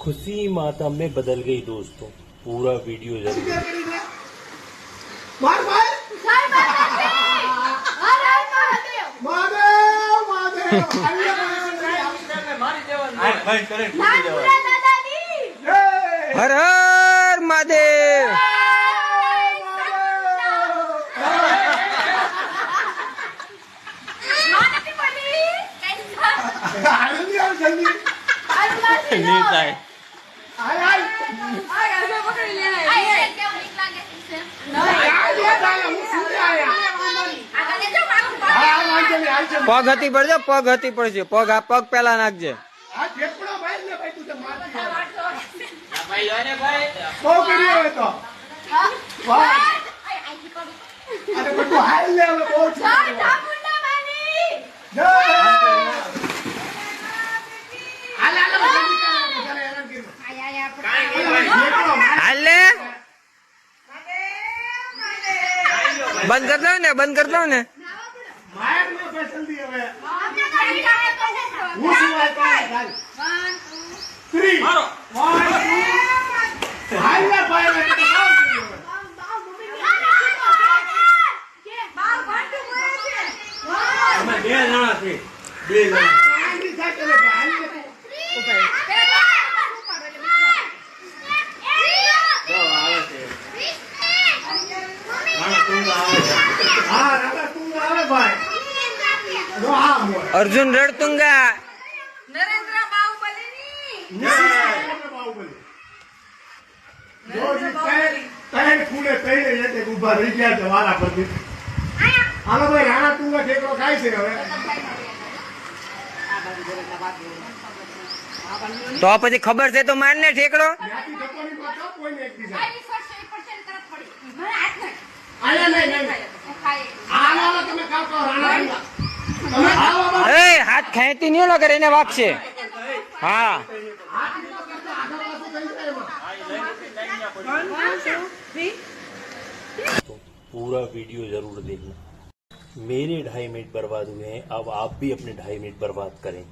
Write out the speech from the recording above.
खुशी मातम में बदल गई दोस्तों। पूरा वीडियो जरूर मार मार हर हर महादेव। पग हती पड़जे, पग हती पड़जे, पग आ पग पेला नाखजे। बंद कर दो ने, बंद कर दो ने। अर्जुन रड़तुंगा। नरेंद्र बाहुबली तो પછી ખબર છે તો મારને ઠેકડો। हाथ खेती नहीं लगे એને વાગશે। हाँ तो पूरा वीडियो जरूर देखना। मेरे 2.5 मिनट बर्बाद हुए हैं, अब आप भी अपने 2.5 मिनट बर्बाद करें।